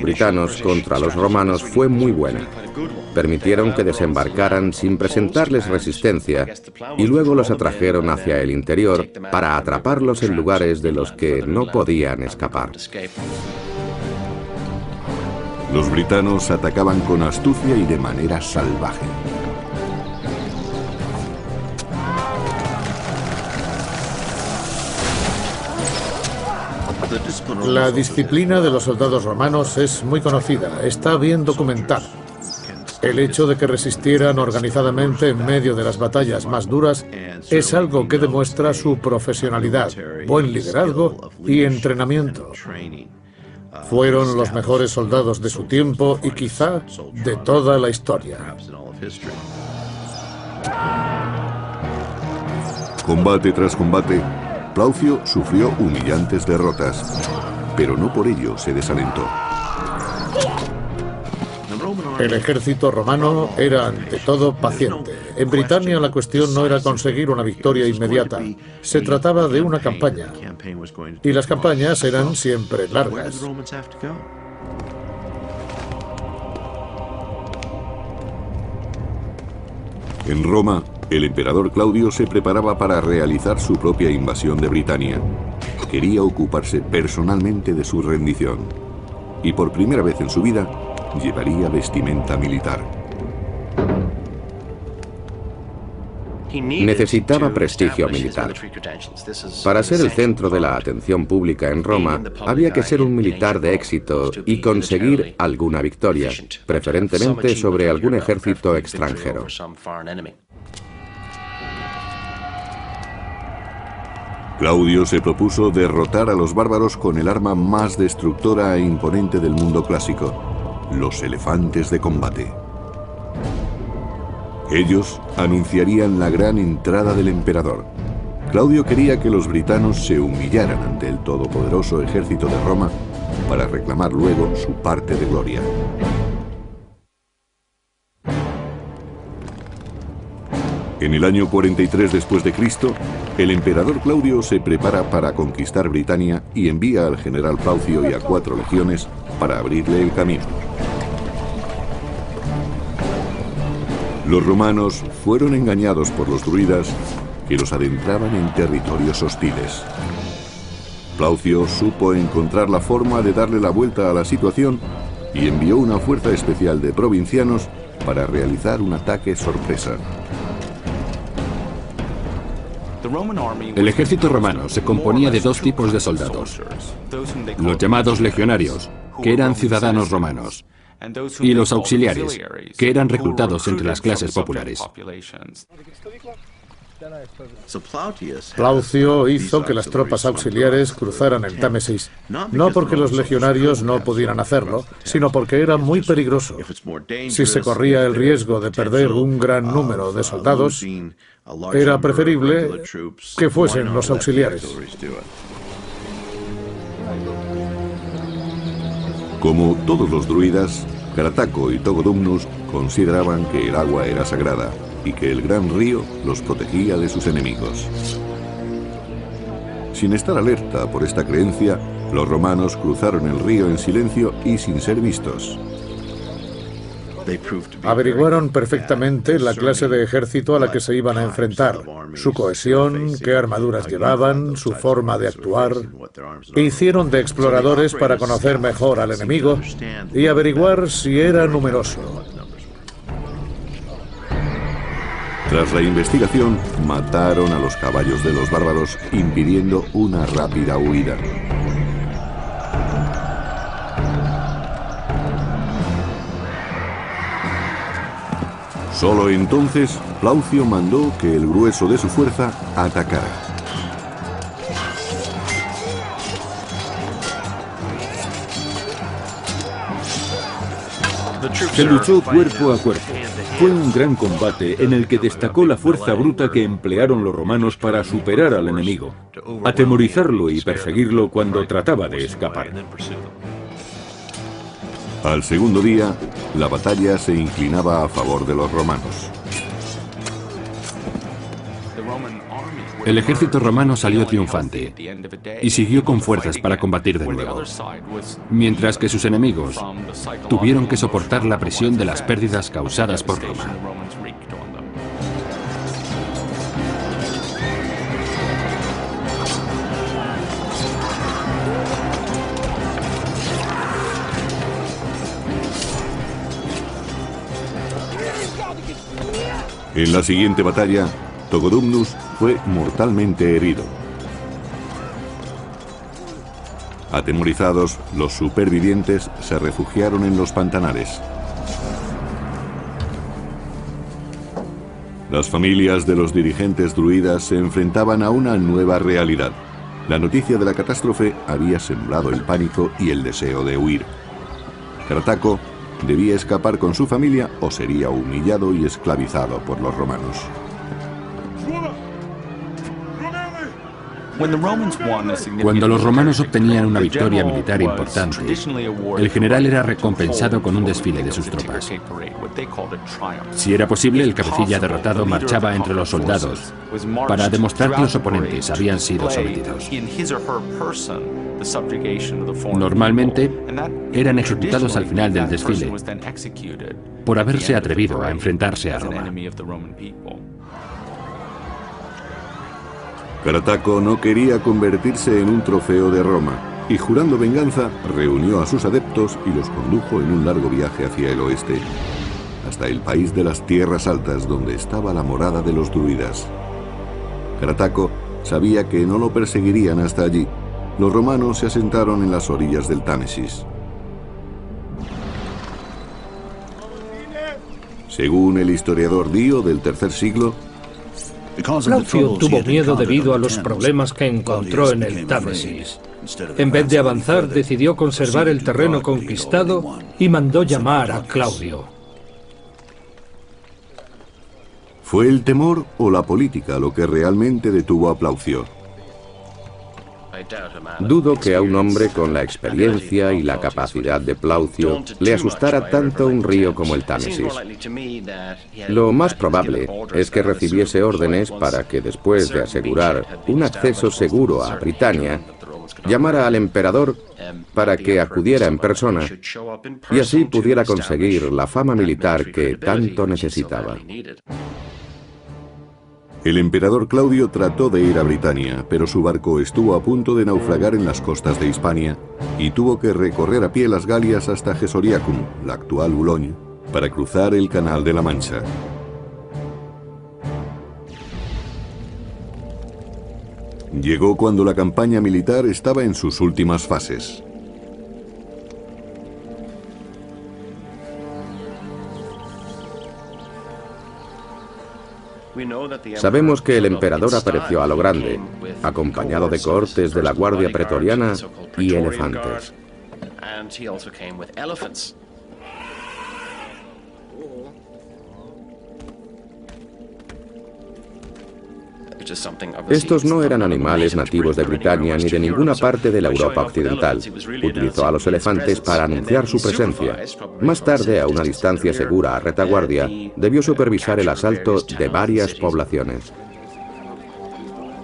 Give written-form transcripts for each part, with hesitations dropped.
britanos contra los romanos fue muy buena. Permitieron que desembarcaran sin presentarles resistencia y luego los atrajeron hacia el interior para atraparlos en lugares de los que no podían escapar. Los britanos atacaban con astucia y de manera salvaje. La disciplina de los soldados romanos es muy conocida, está bien documentada. El hecho de que resistieran organizadamente en medio de las batallas más duras es algo que demuestra su profesionalidad, buen liderazgo y entrenamiento. Fueron los mejores soldados de su tiempo y quizá de toda la historia. Combate tras combate, Plaucio sufrió humillantes derrotas, pero no por ello se desalentó. El ejército romano era ante todo paciente. En Britania la cuestión no era conseguir una victoria inmediata, se trataba de una campaña. Y las campañas eran siempre largas. En Roma, el emperador Claudio se preparaba para realizar su propia invasión de Britania. Quería ocuparse personalmente de su rendición. Y por primera vez en su vida, llevaría vestimenta militar. Necesitaba prestigio militar. Para ser el centro de la atención pública en Roma, había que ser un militar de éxito y conseguir alguna victoria, preferentemente sobre algún ejército extranjero. Claudio se propuso derrotar a los bárbaros con el arma más destructora e imponente del mundo clásico: los elefantes de combate. Ellos anunciarían la gran entrada del emperador. Claudio quería que los britanos se humillaran ante el todopoderoso ejército de Roma para reclamar luego su parte de gloria. En el año 43 después de Cristo, el emperador Claudio se prepara para conquistar Britania y envía al general Plaucio y a 4 legiones para abrirle el camino. Los romanos fueron engañados por los druidas que los adentraban en territorios hostiles. Plaucio supo encontrar la forma de darle la vuelta a la situación y envió una fuerza especial de provincianos para realizar un ataque sorpresa. El ejército romano se componía de 2 tipos de soldados: los llamados legionarios, que eran ciudadanos romanos, y los auxiliares, que eran reclutados entre las clases populares. Plaucio hizo que las tropas auxiliares cruzaran el Támesis, no porque los legionarios no pudieran hacerlo, sino porque era muy peligroso. Si se corría el riesgo de perder un gran número de soldados, era preferible que fuesen los auxiliares. Como todos los druidas, Carataco y Togodumnus consideraban que el agua era sagrada y que el gran río los protegía de sus enemigos. Sin estar alerta por esta creencia, los romanos cruzaron el río en silencio y sin ser vistos. Averiguaron perfectamente la clase de ejército a la que se iban a enfrentar, su cohesión, qué armaduras llevaban, su forma de actuar. E hicieron de exploradores para conocer mejor al enemigo y averiguar si era numeroso. Tras la investigación, mataron a los caballos de los bárbaros, impidiendo una rápida huida. Solo entonces, Plaucio mandó que el grueso de su fuerza atacara. Se luchó cuerpo a cuerpo. Fue un gran combate en el que destacó la fuerza bruta que emplearon los romanos para superar al enemigo, atemorizarlo y perseguirlo cuando trataba de escapar. Al segundo día, la batalla se inclinaba a favor de los romanos. El ejército romano salió triunfante y siguió con fuerzas para combatir de nuevo, mientras que sus enemigos tuvieron que soportar la presión de las pérdidas causadas por Roma. En la siguiente batalla, Togodumnus fue mortalmente herido. Atemorizados, los supervivientes se refugiaron en los pantanares. Las familias de los dirigentes druidas se enfrentaban a una nueva realidad. La noticia de la catástrofe había sembrado el pánico y el deseo de huir. Cartaco debía escapar con su familia o sería humillado y esclavizado por los romanos. Cuando los romanos obtenían una victoria militar importante, el general era recompensado con un desfile de sus tropas. Si era posible, el cabecilla derrotado marchaba entre los soldados para demostrar que los oponentes habían sido sometidos. Normalmente, eran ejecutados al final del desfile por haberse atrevido a enfrentarse a Roma. Cartaco no quería convertirse en un trofeo de Roma y, jurando venganza, reunió a sus adeptos y los condujo en un largo viaje hacia el oeste, hasta el país de las tierras altas donde estaba la morada de los druidas. Cartaco sabía que no lo perseguirían hasta allí. Los romanos se asentaron en las orillas del Támesis. Según el historiador Dio del III siglo, Plaucio tuvo miedo debido a los problemas que encontró en el Támesis. En vez de avanzar, decidió conservar el terreno conquistado y mandó llamar a Claudio. ¿Fue el temor o la política lo que realmente detuvo a Plaucio? Dudo que a un hombre con la experiencia y la capacidad de Plaucio le asustara tanto un río como el Támesis. Lo más probable es que recibiese órdenes para que, después de asegurar un acceso seguro a Britania, llamara al emperador para que acudiera en persona y así pudiera conseguir la fama militar que tanto necesitaba. El emperador Claudio trató de ir a Britania, pero su barco estuvo a punto de naufragar en las costas de Hispania y tuvo que recorrer a pie las Galias hasta Gesoriacum, la actual Boulogne, para cruzar el Canal de la Mancha. Llegó cuando la campaña militar estaba en sus últimas fases. Sabemos que el emperador apareció a lo grande, acompañado de cohortes de la Guardia Pretoriana y elefantes. Estos no eran animales nativos de Britania ni de ninguna parte de la Europa occidental. Utilizó a los elefantes para anunciar su presencia. Más tarde, a una distancia segura a retaguardia, debió supervisar el asalto de varias poblaciones.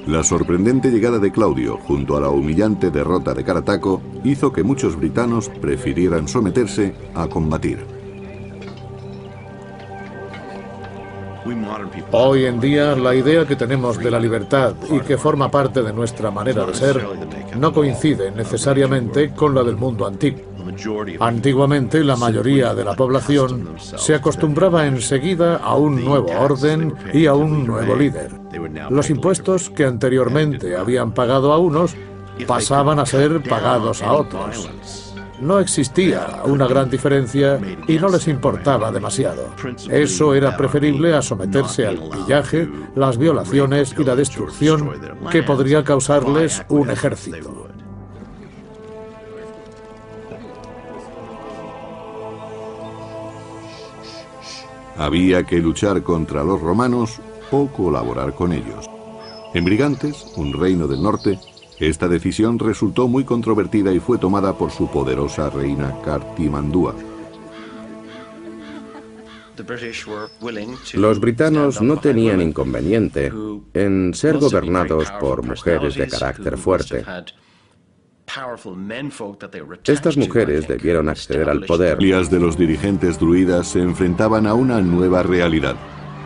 La sorprendente llegada de Claudio, junto a la humillante derrota de Cartaco, hizo que muchos britanos prefirieran someterse a combatir. Hoy en día, la idea que tenemos de la libertad y que forma parte de nuestra manera de ser no coincide necesariamente con la del mundo antiguo. Antiguamente, la mayoría de la población se acostumbraba enseguida a un nuevo orden y a un nuevo líder. Los impuestos que anteriormente habían pagado a unos pasaban a ser pagados a otros. No existía una gran diferencia y no les importaba demasiado. Eso era preferible a someterse al pillaje, las violaciones y la destrucción que podría causarles un ejército. Había que luchar contra los romanos o colaborar con ellos. En Brigantes, un reino del norte, esta decisión resultó muy controvertida y fue tomada por su poderosa reina Cartimandúa. Los britanos no tenían inconveniente en ser gobernados por mujeres de carácter fuerte. Estas mujeres debieron acceder al poder. Familias de los dirigentes druidas se enfrentaban a una nueva realidad.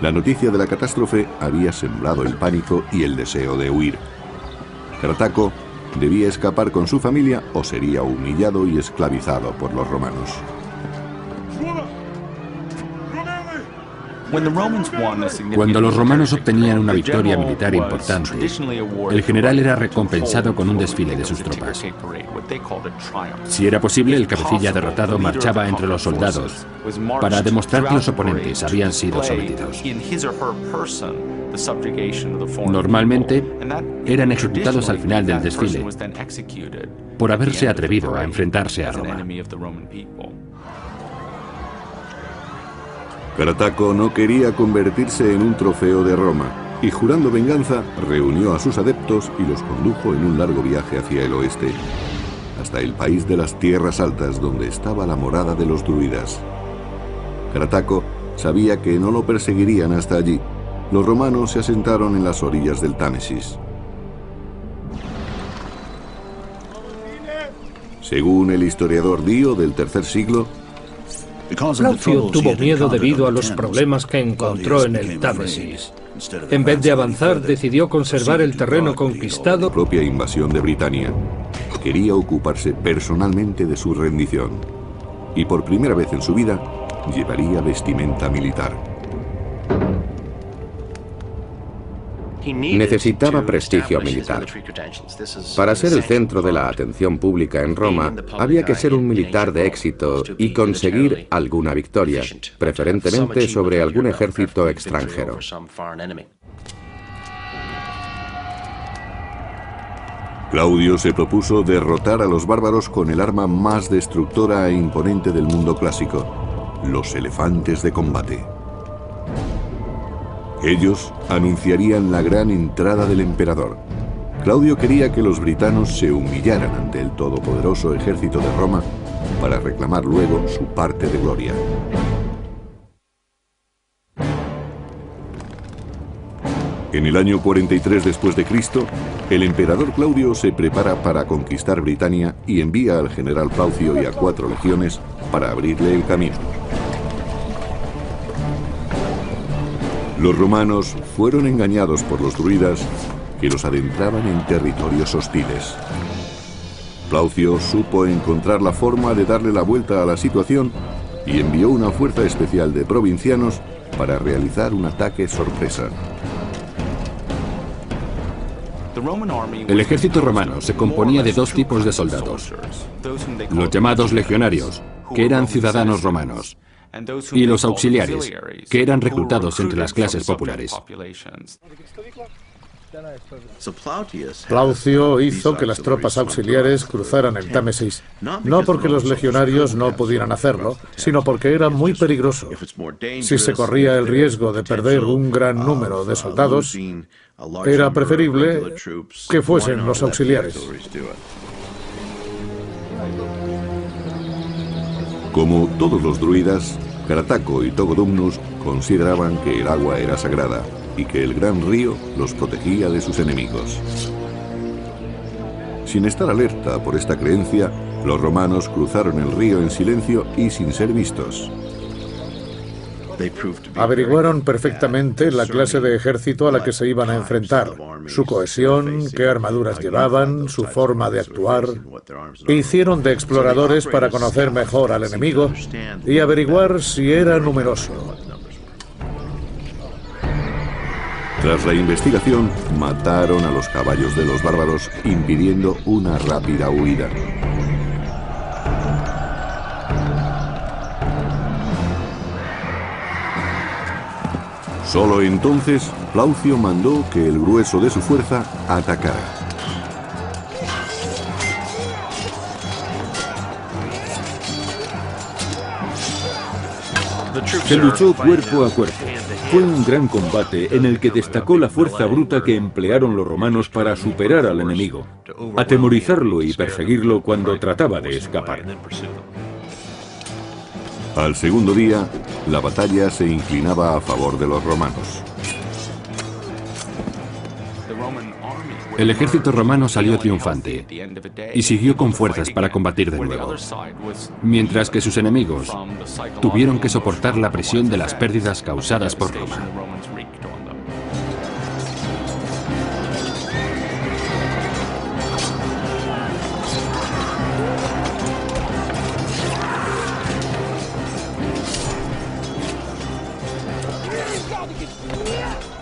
La noticia de la catástrofe había sembrado el pánico y el deseo de huir. Kratako debía escapar con su familia o sería humillado y esclavizado por los romanos. Cuando los romanos obtenían una victoria militar importante, el general era recompensado con un desfile de sus tropas. Si era posible, el cabecilla derrotado marchaba entre los soldados para demostrar que los oponentes habían sido sometidos. Normalmente, eran ejecutados al final del desfile por haberse atrevido a enfrentarse a Roma. Kratako no quería convertirse en un trofeo de Roma y, jurando venganza, reunió a sus adeptos y los condujo en un largo viaje hacia el oeste, hasta el país de las tierras altas donde estaba la morada de los druidas. Kratako sabía que no lo perseguirían hasta allí. Los romanos se asentaron en las orillas del Támesis. Según el historiador Dio del III siglo, Plaucio tuvo miedo debido a los problemas que encontró en el Támesis. En vez de avanzar, decidió conservar el terreno conquistado. la propia invasión de Britania. Quería ocuparse personalmente de su rendición. Y por primera vez en su vida, llevaría vestimenta militar. Necesitaba prestigio militar. Para ser el centro de la atención pública en Roma, había que ser un militar de éxito y conseguir alguna victoria, preferentemente sobre algún ejército extranjero. Claudio se propuso derrotar a los bárbaros con el arma más destructora e imponente del mundo clásico, los elefantes de combate. Ellos anunciarían la gran entrada del emperador. Claudio quería que los britanos se humillaran ante el todopoderoso ejército de Roma para reclamar luego su parte de gloria. En el año 43 después de Cristo, el emperador Claudio se prepara para conquistar Britania y envía al general Plaucio y a 4 legiones para abrirle el camino. Los romanos fueron engañados por los druidas que los adentraban en territorios hostiles. Plaucio supo encontrar la forma de darle la vuelta a la situación y envió una fuerza especial de provincianos para realizar un ataque sorpresa. El ejército romano se componía de 2 tipos de soldados: los llamados legionarios, que eran ciudadanos romanos, y los auxiliares, que eran reclutados entre las clases populares. Plaucio hizo que las tropas auxiliares cruzaran el Támesis, no porque los legionarios no pudieran hacerlo, sino porque era muy peligroso. Si se corría el riesgo de perder un gran número de soldados, era preferible que fuesen los auxiliares. Como todos los druidas, Kratako y Togodumnus consideraban que el agua era sagrada y que el gran río los protegía de sus enemigos. Sin estar alerta por esta creencia, los romanos cruzaron el río en silencio y sin ser vistos. Averiguaron perfectamente la clase de ejército a la que se iban a enfrentar, su cohesión, qué armaduras llevaban, su forma de actuar. Hicieron de exploradores para conocer mejor al enemigo y averiguar si era numeroso. Tras la investigación, mataron a los caballos de los bárbaros, impidiendo una rápida huida. Solo entonces, Plaucio mandó que el grueso de su fuerza atacara. Se luchó cuerpo a cuerpo. Fue un gran combate en el que destacó la fuerza bruta que emplearon los romanos para superar al enemigo, atemorizarlo y perseguirlo cuando trataba de escapar. Al segundo día, La batalla se inclinaba a favor de los romanos. El ejército romano salió triunfante y siguió con fuerzas para combatir de nuevo, mientras que sus enemigos tuvieron que soportar la presión de las pérdidas causadas por Roma.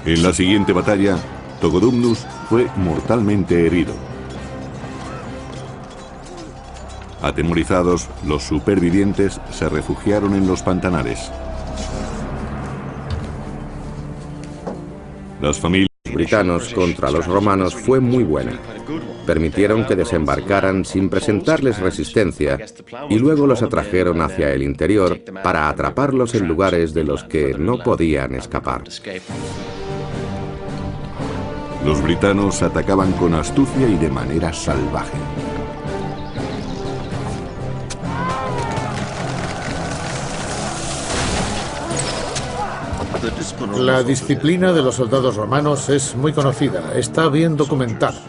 En la siguiente batalla, Togodumnus fue mortalmente herido. Atemorizados, los supervivientes se refugiaron en los pantanares. Las familias Britanos contra los romanos fue muy buena. Permitieron que desembarcaran sin presentarles resistencia y luego los atrajeron hacia el interior para atraparlos en lugares de los que no podían escapar. Los britanos atacaban con astucia y de manera salvaje. La disciplina de los soldados romanos es muy conocida, está bien documentada.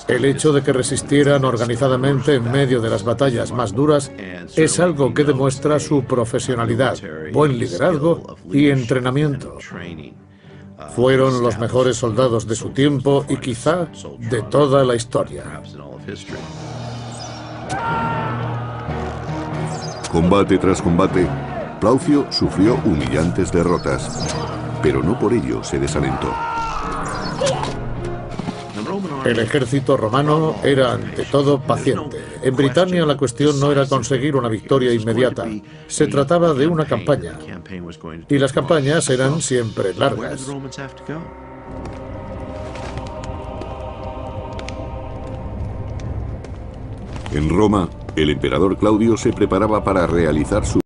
El hecho de que resistieran organizadamente en medio de las batallas más duras es algo que demuestra su profesionalidad, buen liderazgo y entrenamiento. Fueron los mejores soldados de su tiempo y quizá de toda la historia. Combate tras combate, Plaucio sufrió humillantes derrotas, pero no por ello se desalentó. El ejército romano era ante todo paciente. En Britania la cuestión no era conseguir una victoria inmediata, se trataba de una campaña. Y las campañas eran siempre largas. En Roma, el emperador Claudio se preparaba para realizar su